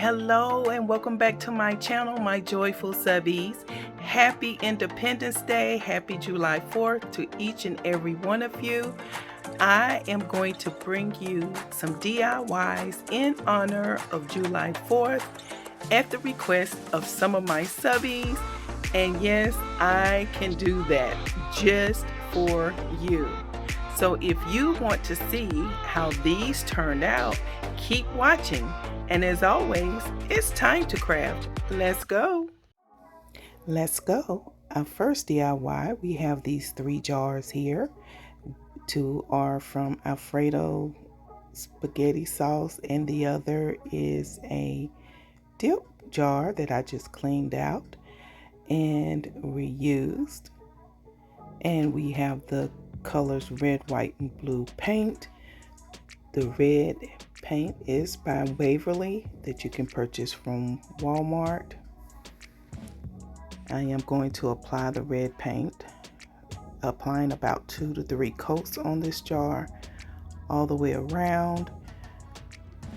Hello and welcome back to my channel, my joyful subbies. Happy Independence Day, happy July 4th to each and every one of you. I am going to bring you some DIYs in honor of July 4th at the request of some of my subbies. And yes, I can do that just for you. So if you want to see how these turned out, keep watching. And as always, it's time to craft. Let's go. Let's go. Our first DIY, we have these 3 jars here. 2 are from Alfredo spaghetti sauce, and the other is a dip jar that I just cleaned out and reused. And we have the colors red, white, and blue paint. The red paint is by Waverly that you can purchase from Walmart. I am going to apply the red paint, applying about 2 to 3 coats on this jar all the way around.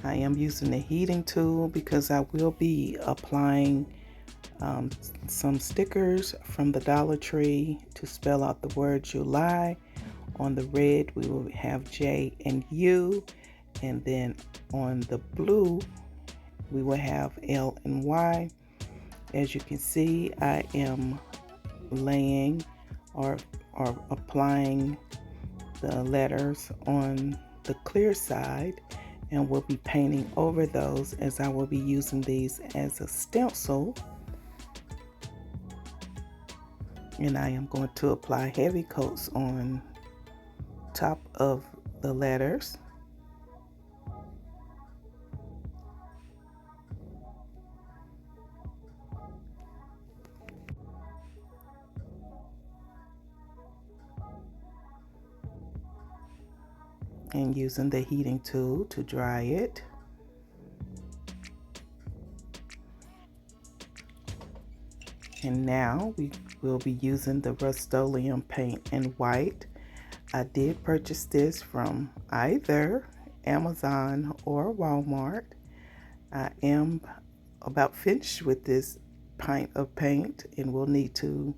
I am using the heating tool because I will be applying some stickers from the Dollar Tree to spell out the word July. On the red we will have J and U, and then on the blue we will have L and Y. As you can see, I am laying or applying the letters on the clear side, and we'll be painting over those as I will be using these as a stencil. And I am going to apply heavy coats on top of the letters. And using the heating tool to dry it. And now we will be using the Rust-Oleum paint in white. I did purchase this from either Amazon or Walmart. I am about finished with this pint of paint and will need to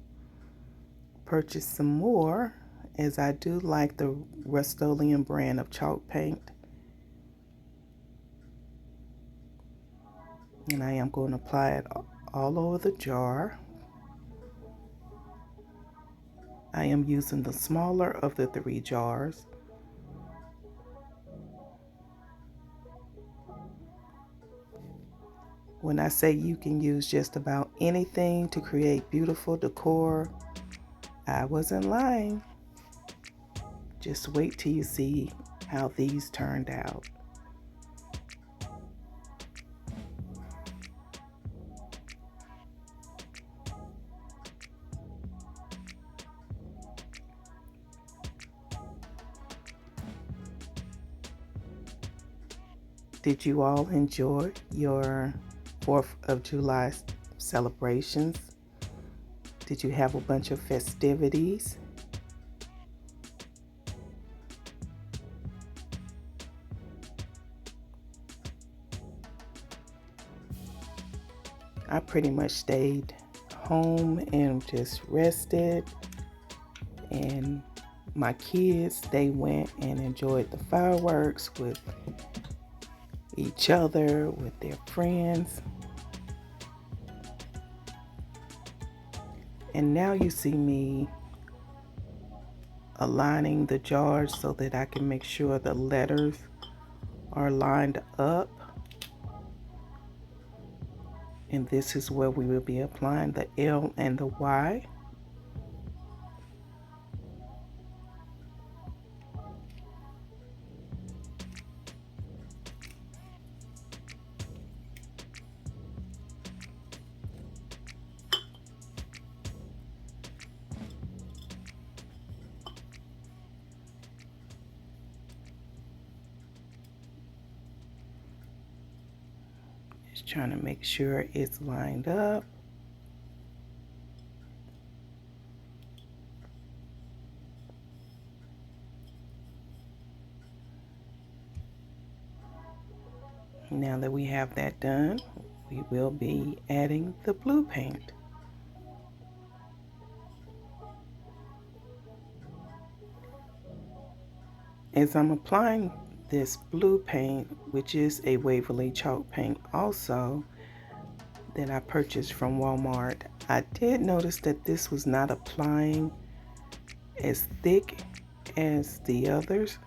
purchase some more, as I do like the Rust-Oleum brand of chalk paint. And I am going to apply it all over the jar. I am using the smaller of the 3 jars. When I say you can use just about anything to create beautiful decor, I wasn't lying. Just wait till you see how these turned out. Did you all enjoy your 4th of July celebrations? Did you have a bunch of festivities? I pretty much stayed home and just rested, and my kids, they went and enjoyed the fireworks with each other, with their friends. And now you see me aligning the jars so that I can make sure the letters are lined up. And this is where we will be applying the L and the Y. Just trying to make sure it's lined up. Now that we have that done, we will be adding the blue paint. As I'm applying this blue paint, which is a Waverly chalk paint also that I purchased from Walmart, I did notice that this was not applying as thick as the others.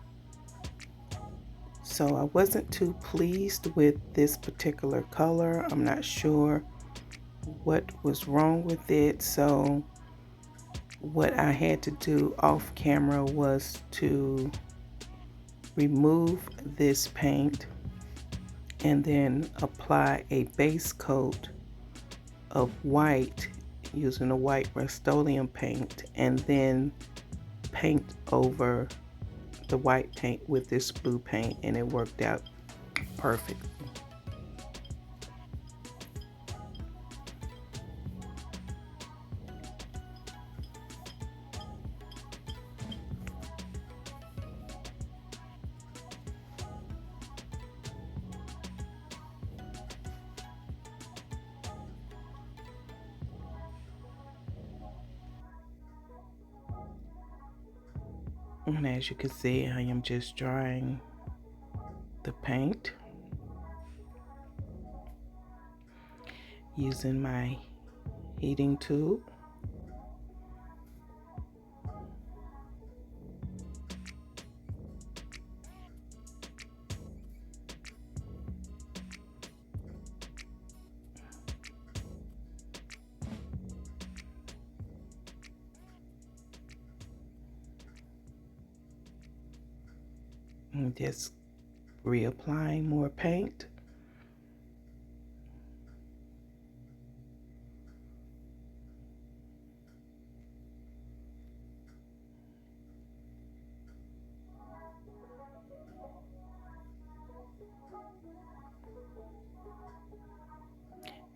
So I wasn't too pleased with this particular color. I'm not sure what was wrong with it. So what I had to do off camera was to remove this paint and then apply a base coat of white using a white Rust-Oleum paint, and then paint over the white paint with this blue paint, and it worked out perfect. And as you can see, I am just drying the paint using my heating tool. And just reapplying more paint.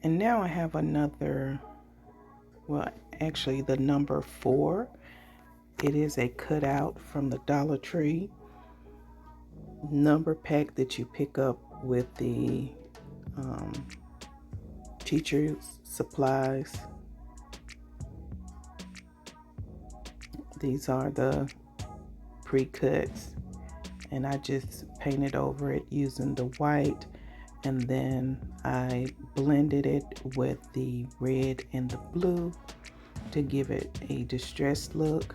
And now I have another, well, actually the number 4. It is a cutout from the Dollar Tree number pack that you pick up with the teacher's supplies. These are the pre-cuts, and I just painted over it using the white, and then I blended it with the red and the blue to give it a distressed look.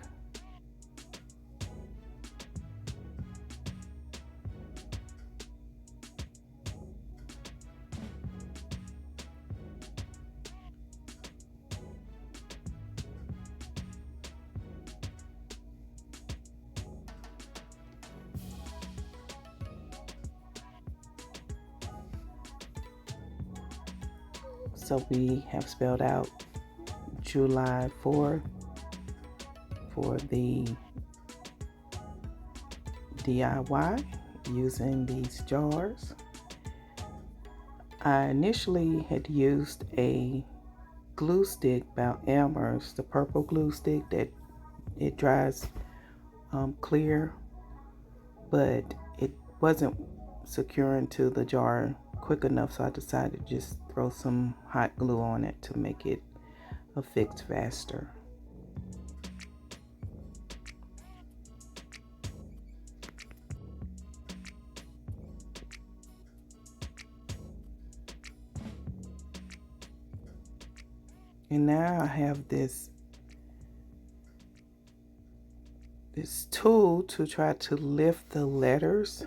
So we have spelled out July 4th for the DIY using these jars. I initially had used a glue stick by Elmer's, the purple glue stick that it dries clear, but it wasn't securing to the jar quick enough, so I decided to just throw some hot glue on it to make it affix faster. And now I have this tool to try to lift the letters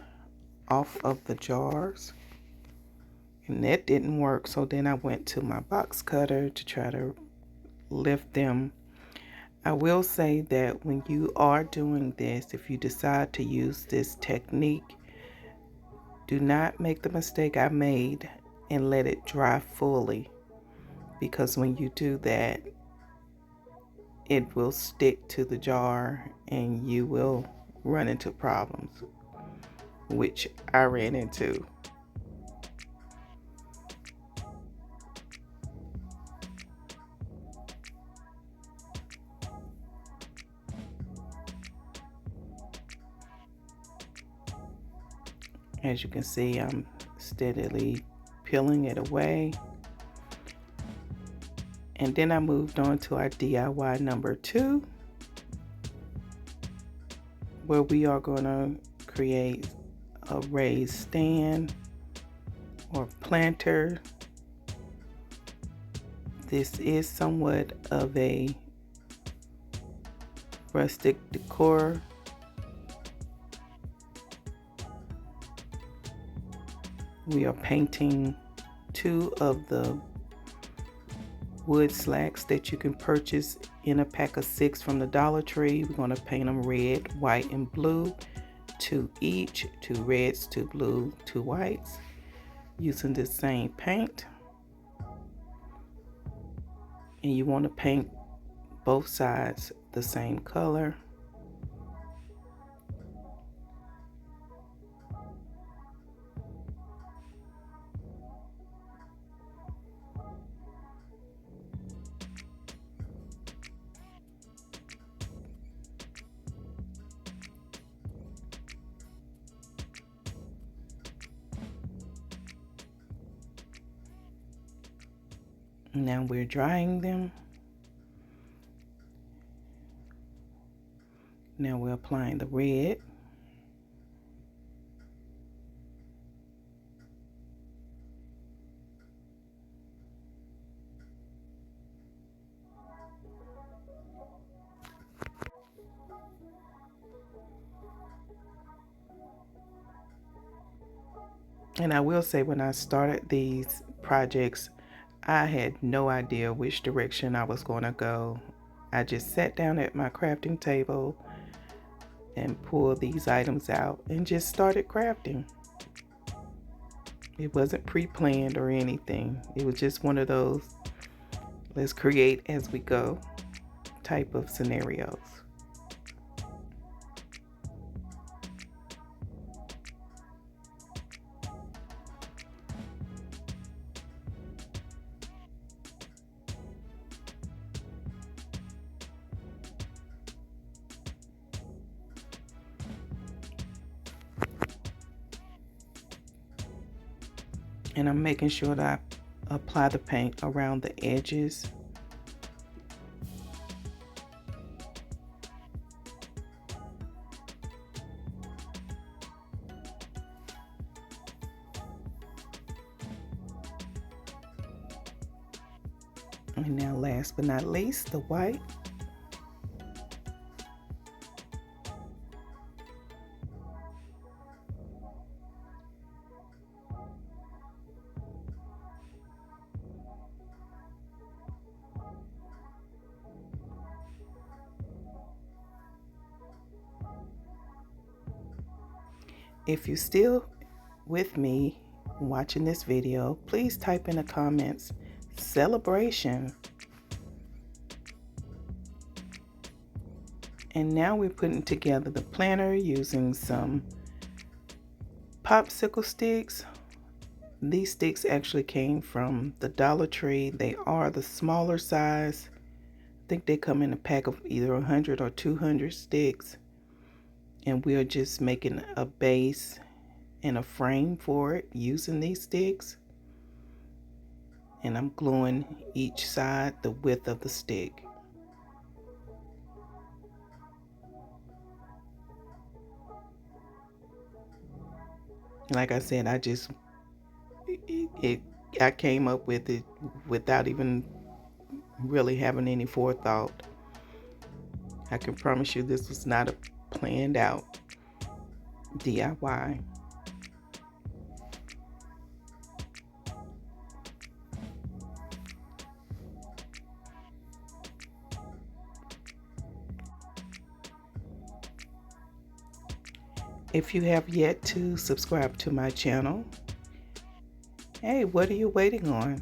off of the jars, and that didn't work. So then I went to my box cutter to try to lift them. I will say that when you are doing this, if you decide to use this technique, do not make the mistake I made and let it dry fully, because when you do that, it will stick to the jar and you will run into problems, which I ran into. As you can see, I'm steadily peeling it away. And then I moved on to our DIY number 2, where we are going to create a raised stand or planter. This is somewhat of a rustic decor. We are painting 2 of the wood slats that you can purchase in a pack of 6 from the Dollar Tree. We're going to paint them red, white, and blue. 2 each, 2 reds, 2 blue, 2 whites, using the same paint. And you want to paint both sides the same color. Now we're drying them. Now we're applying the red. And I will say, when I started these projects, I had no idea which direction I was going to go. I just sat down at my crafting table and pulled these items out and just started crafting. It wasn't pre-planned or anything. It was just one of those let's create as we go type of scenarios. And I'm making sure that I apply the paint around the edges. And now, last but not least, the white. If you're still with me watching this video, please type in the comments celebration. And now we're putting together the planter using some popsicle sticks. These sticks actually came from the Dollar Tree. They are the smaller size. I think they come in a pack of either 100 or 200 sticks. And we're just making a base and a frame for it using these sticks. And I'm gluing each side the width of the stick. Like I said, I came up with it without even really having any forethought. I can promise you this was not a planned out DIY. If you have yet to subscribe to my channel, hey, what are you waiting on?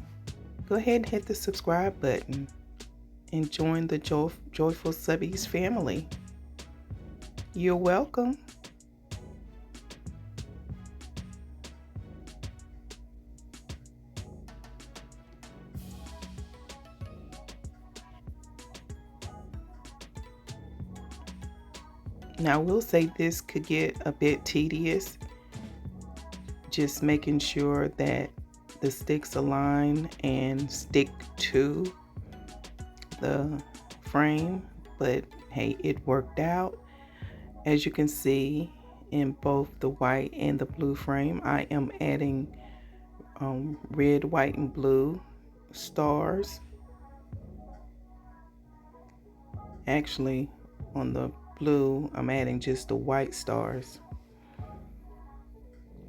Go ahead and hit the subscribe button and join the Joyful Subbies family. You're welcome. Now, I will say this could get a bit tedious just making sure that the sticks align and stick to the frame, but hey, it worked out. As you can see, in both the white and the blue frame, I am adding red, white, and blue stars. Actually, on the blue, I'm adding just the white stars,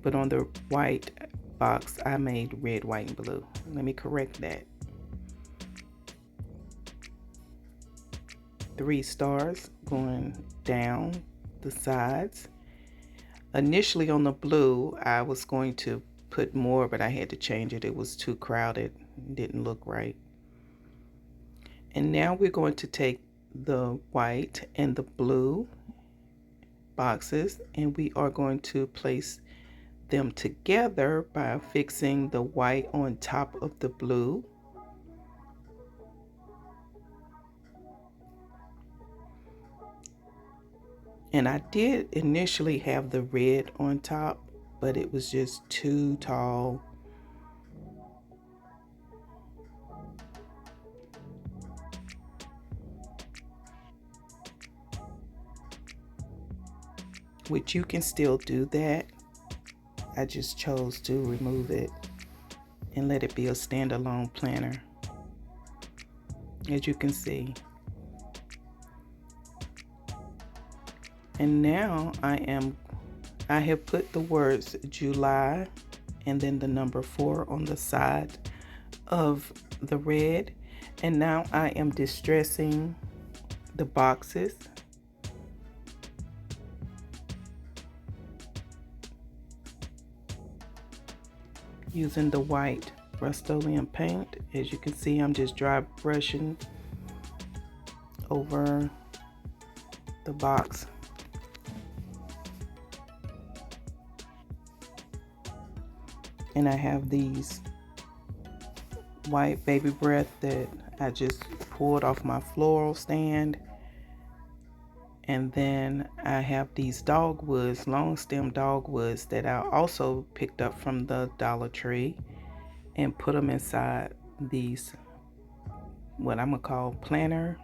but on the white box, I made red, white, and blue. Let me correct that. 3 stars going down the sides. Initially on the blue, I was going to put more, but I had to change it. It was too crowded, didn't look right. And now we're going to take the white and the blue boxes, and we are going to place them together by fixing the white on top of the blue. And I did initially have the red on top, but it was just too tall. Which you can still do that. I just chose to remove it and let it be a standalone planner, as you can see. And now I have put the words July and then the number 4 on the side of the red. And now I am distressing the boxes. Using the white Rust-Oleum paint. As you can see, I'm just dry brushing over the box. And I have these white baby breath that I just pulled off my floral stand. And then I have these dogwoods, long stem dogwoods that I also picked up from the Dollar Tree and put them inside these, what I'm gonna call planner.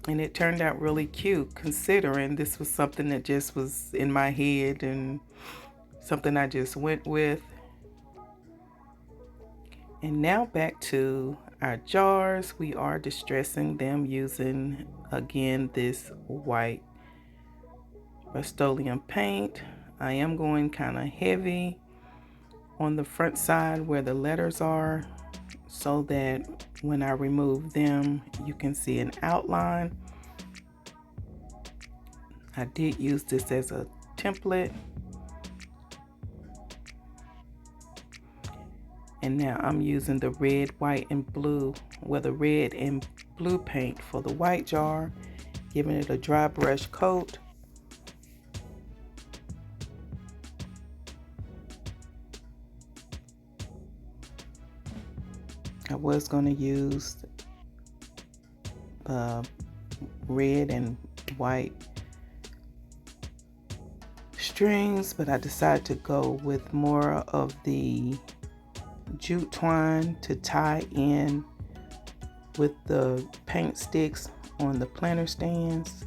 And it turned out really cute, considering this was something that just was in my head and something I just went with. And now back to our jars. We are distressing them using, again, this white Rust-Oleum paint. I am going kind of heavy on the front side where the letters are, so that when I remove them, you can see an outline. I did use this as a template. And now I'm using the red, white, and blue, well, the red and blue paint for the white jar, giving it a dry brush coat. I was going to use red and white strings, but I decided to go with more of the jute twine to tie in with the paint sticks on the planner stands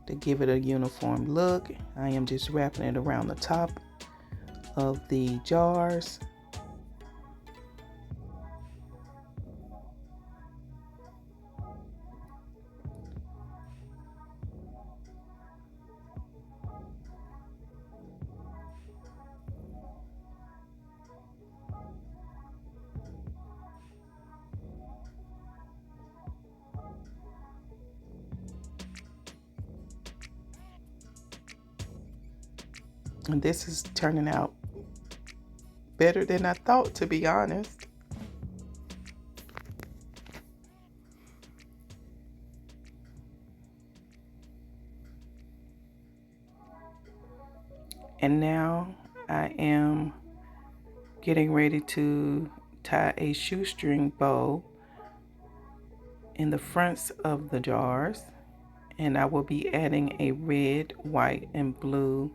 to give it a uniform look. I am just wrapping it around the top of the jars. And this is turning out better than I thought, to be honest. And now I am getting ready to tie a shoestring bow in the fronts of the jars, and I will be adding a red, white, and blue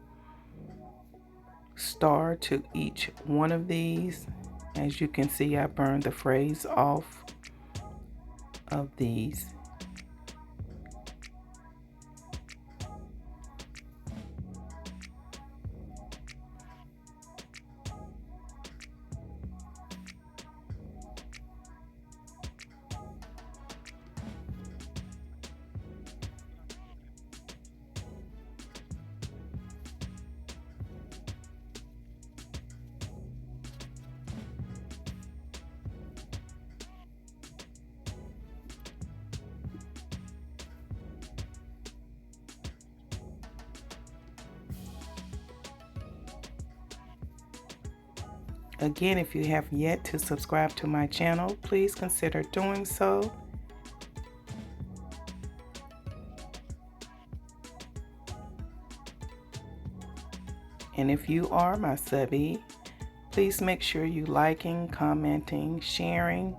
star to each one of these. As you can see, I burned the phrase off of these. Again, if you have yet to subscribe to my channel, please consider doing so. And if you are my subbie, please make sure you liking, commenting, sharing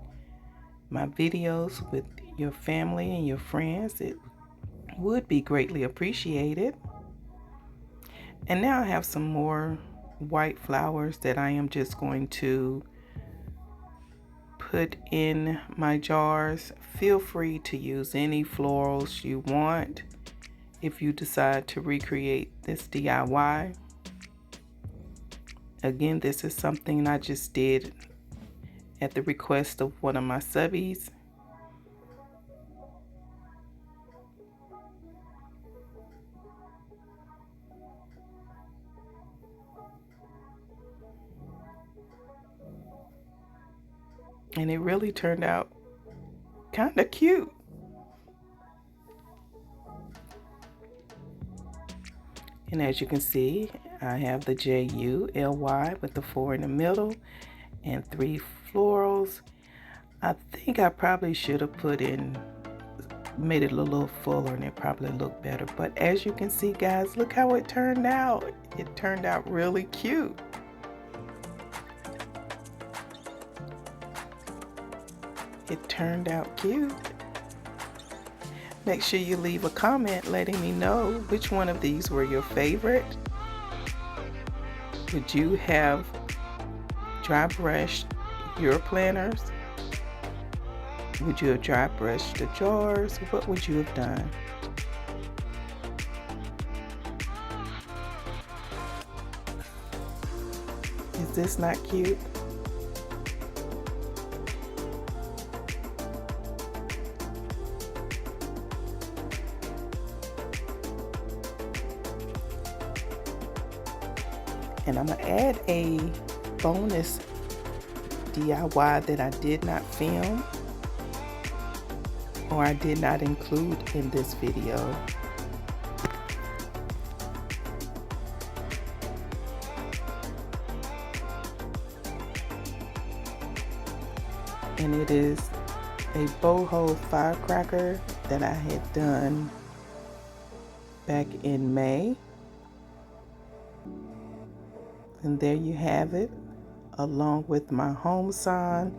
my videos with your family and your friends. It would be greatly appreciated. And now I have some more white flowers that I am just going to put in my jars. Feel free to use any florals you want if you decide to recreate this DIY. Again, this is something I just did at the request of one of my subbies. And it really turned out kind of cute. And as you can see, I have the Jute with the 4 in the middle and 3 florals. I think I probably should have made it a little fuller, and it probably looked better. But as you can see, guys, look how it turned out. It turned out really cute. It turned out cute. Make sure you leave a comment letting me know which one of these were your favorite. Would you have dry brushed your planners? Would you have dry brushed the jars? What would you have done? Is this not cute? And I'm going to add a bonus DIY that I did not film or I did not include in this video. And it is a Boho Firecracker that I had done back in May. And there you have it, along with my home sign,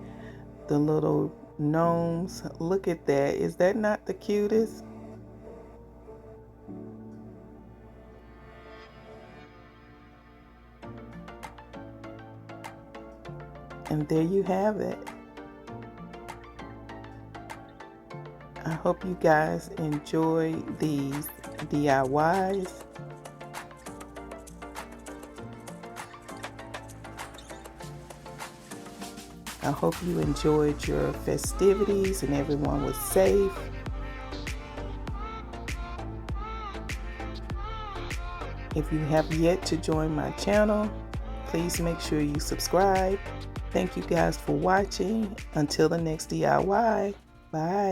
the little gnomes. Look at that. Is that not the cutest? And there you have it. I hope you guys enjoy these DIYs. I hope you enjoyed your festivities and everyone was safe. If you have yet to join my channel, please make sure you subscribe. Thank you guys for watching. Until the next DIY. Bye.